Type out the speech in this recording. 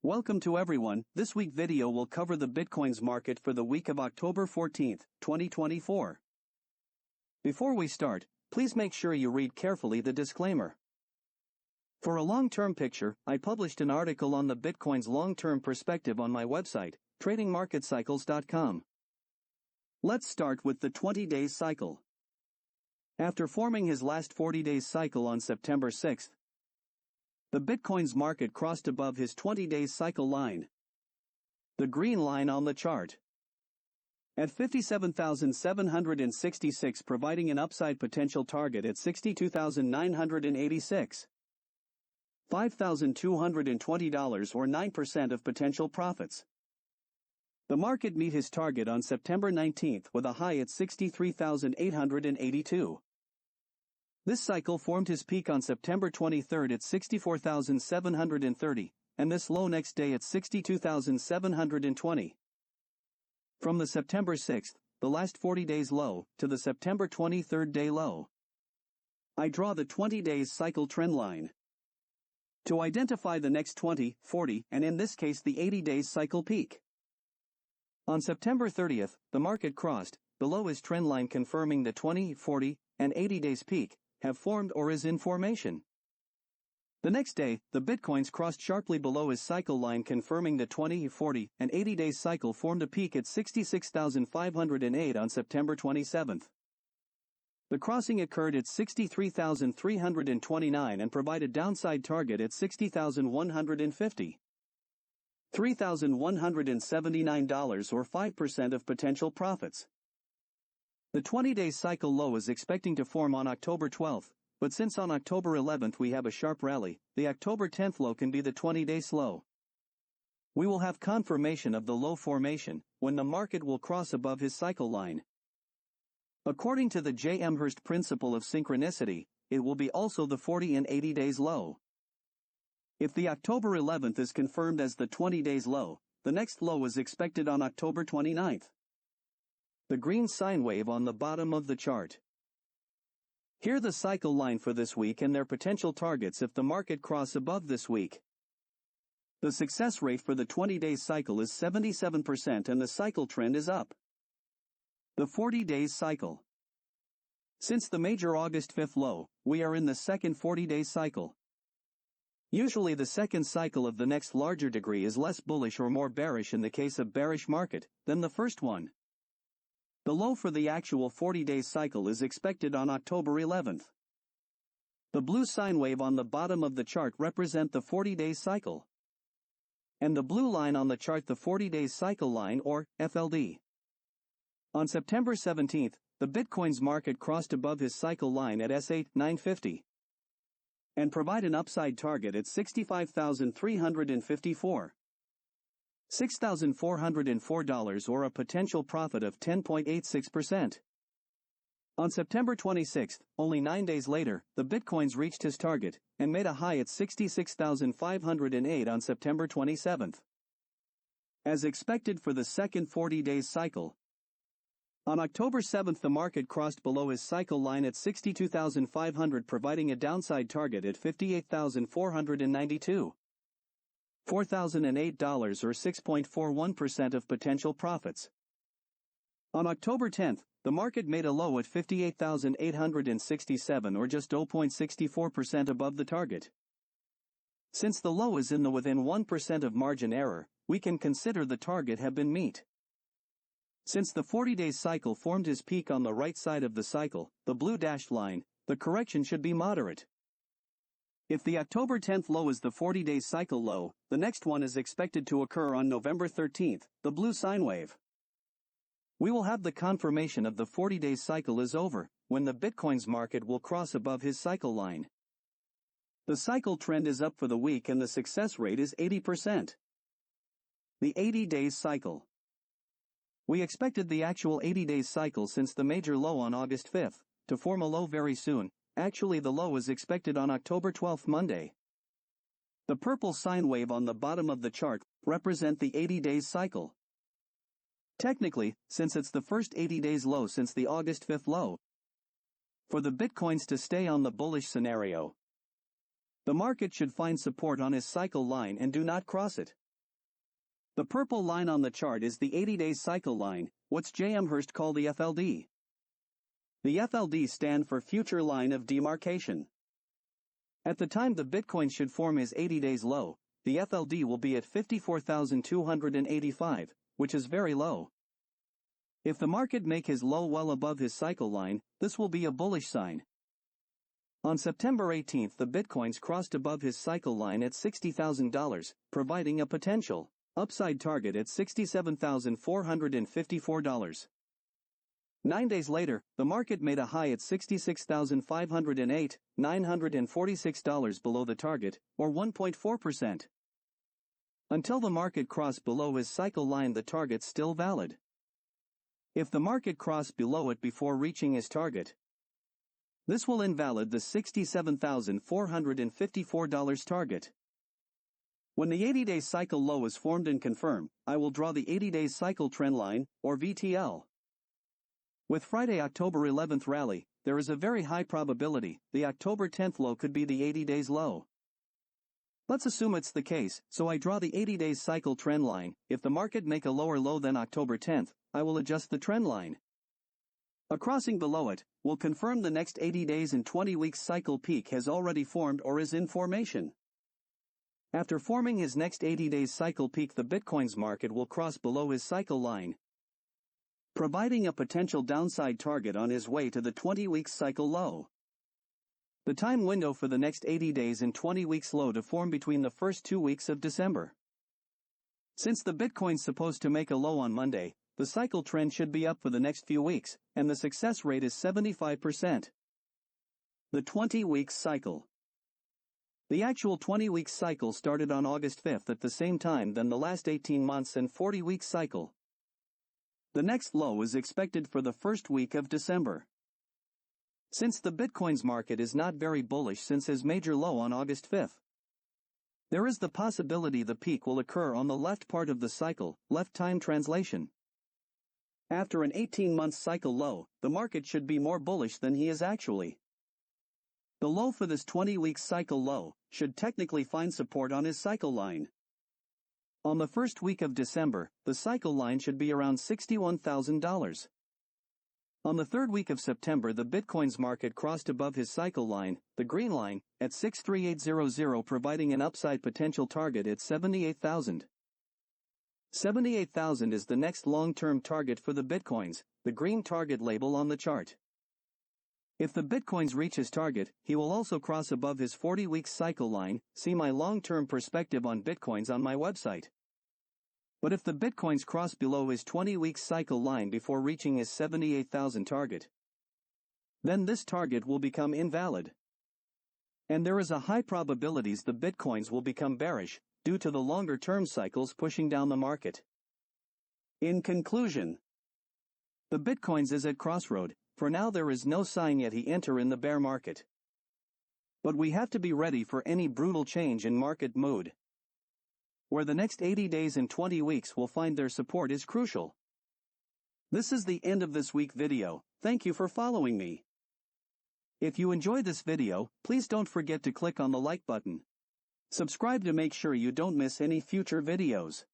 Welcome to everyone. This week video will cover the Bitcoin's market for the week of October 14th, 2024. Before we start, please make sure you read carefully the disclaimer. For a long-term picture, I published an article on the Bitcoin's long-term perspective on my website, tradingmarketcycles.com. Let's start with the 20-day cycle. After forming his last 40-day cycle on September 6th, the Bitcoin's market crossed above his 20-day cycle line, the green line on the chart, at 57,766, providing an upside potential target at 62,986. $5,220 or 9% of potential profits. The market met his target on September 19th with a high at 63,882. This cycle formed his peak on September 23rd at 64,730, and this low next day at 62,720. From the September 6th, the last 40 days low, to the September 23rd day low, I draw the 20 days cycle trend line to identify the next 20, 40, and in this case the 80 days cycle peak. On September 30th, the market crossed below his trend line, confirming the 20, 40, and 80 days peak have formed or is in formation. The next day, the Bitcoins crossed sharply below his cycle line, confirming the 20, 40, and 80 days cycle formed a peak at 66,508 on September 27th. The crossing occurred at 63,329 and provided downside target at 60,150. $3,179 or 5% of potential profits. The 20-day cycle low is expecting to form on October 12th, but since on October 11th we have a sharp rally, the October 10th low can be the 20-day low. We will have confirmation of the low formation when the market will cross above his cycle line. According to the J. Amherst principle of synchronicity, it will be also the 40 and 80 days low. If the October 11th is confirmed as the 20 days low, the next low is expected on October 29th. The green sine wave on the bottom of the chart. Here the cycle line for this week and their potential targets if the market cross above this week. The success rate for the 20-day cycle is 77% and the cycle trend is up. The 40 days cycle. Since the major August 5th low, we are in the second 40-day cycle. Usually the second cycle of the next larger degree is less bullish or more bearish in the case of bearish market than the first one. The low for the actual 40-day cycle is expected on October 11th. The blue sine wave on the bottom of the chart represent the 40-day cycle, and the blue line on the chart the 40-day cycle line, or FLD. On September 17th, the Bitcoin's market crossed above his cycle line at S8,950 and provide an upside target at 65,354. $6,404 or a potential profit of 10.86%. On September 26th, only 9 days later, the Bitcoins reached his target and made a high at 66,508 on September 27th. As expected for the second 40-day cycle, on October 7th the market crossed below his cycle line at 62,500, providing a downside target at 58,492. $4,008 or 6.41% of potential profits. On October 10th, the market made a low at 58,867 or just 0.64% above the target. Since the low is in the within 1% of margin error, we can consider the target have been met. Since the 40-day cycle formed his peak on the right side of the cycle, the blue dashed line, the correction should be moderate. If the October 10th low is the 40-day cycle low, the next one is expected to occur on November 13th, the blue sine wave. We will have the confirmation of the 40-day cycle is over, when the Bitcoin's market will cross above his cycle line. The cycle trend is up for the week and the success rate is 80%. The 80 days cycle. We expected the actual 80 days cycle since the major low on August 5th, to form a low very soon. Actually the low is expected on October 12th, Monday. The purple sine wave on the bottom of the chart represent the 80 days cycle. Technically, since it's the first 80 days low since the August 5th low, for the Bitcoins to stay on the bullish scenario, the market should find support on his cycle line and do not cross it. The purple line on the chart is the 80-day cycle line, what's J. Amherst call the FLD. The FLD stand for Future Line of Demarcation. At the time the Bitcoin should form his 80 days low, the FLD will be at 54,285, which is very low. If the market make his low well above his cycle line, this will be a bullish sign. On September 18th the Bitcoins crossed above his cycle line at $60,000, providing a potential upside target at $67,454. 9 days later, the market made a high at $66,508, $946 below the target, or 1.4%. Until the market crossed below his cycle line the target's still valid. If the market crossed below it before reaching his target, this will invalid the $67,454 target. When the 80-day cycle low is formed and confirmed, I will draw the 80-day cycle trend line, or VTL. With Friday October 11th rally, there is a very high probability the October 10th low could be the 80 days low. Let's assume it's the case, so I draw the 80 days cycle trend line. If the market make a lower low than October 10th, I will adjust the trend line. A crossing below it will confirm the next 80 days and 20 weeks cycle peak has already formed or is in formation. After forming his next 80 days cycle peak the Bitcoin's market will cross below his cycle line, providing a potential downside target on his way to the 20 weeks cycle low. The time window for the next 80 days and 20 weeks low to form between the first 2 weeks of December. Since the Bitcoin's supposed to make a low on Monday, the cycle trend should be up for the next few weeks, and the success rate is 75%. The 20 weeks cycle. The actual 20 weeks cycle started on August 5th at the same time than the last 18 months and 40 weeks cycle. The next low is expected for the first week of December. Since the Bitcoin's market is not very bullish since his major low on August 5th, there is the possibility the peak will occur on the left part of the cycle, left time translation. After an 18-month cycle low, the market should be more bullish than he is actually. The low for this 20-week cycle low should technically find support on his cycle line. On the first week of December, the cycle line should be around $61,000. On the third week of September the Bitcoin's market crossed above his cycle line, the green line, at 63800 providing an upside potential target at 78,000. 78,000 is the next long-term target for the Bitcoins, the green target label on the chart. If the Bitcoins reach his target, he will also cross above his 40-week cycle line. See my long-term perspective on Bitcoins on my website. But if the Bitcoins cross below his 20-week cycle line before reaching his 78,000 target, then this target will become invalid. And there is a high probabilities the Bitcoins will become bearish, due to the longer-term cycles pushing down the market. In conclusion, the Bitcoins is at crossroad. For now there is no sign yet he enter in the bear market. But we have to be ready for any brutal change in market mood, where the next 80 days and 20 weeks will find their support is crucial. This is the end of this week video. Thank you for following me. If you enjoyed this video, please don't forget to click on the like button. Subscribe to make sure you don't miss any future videos.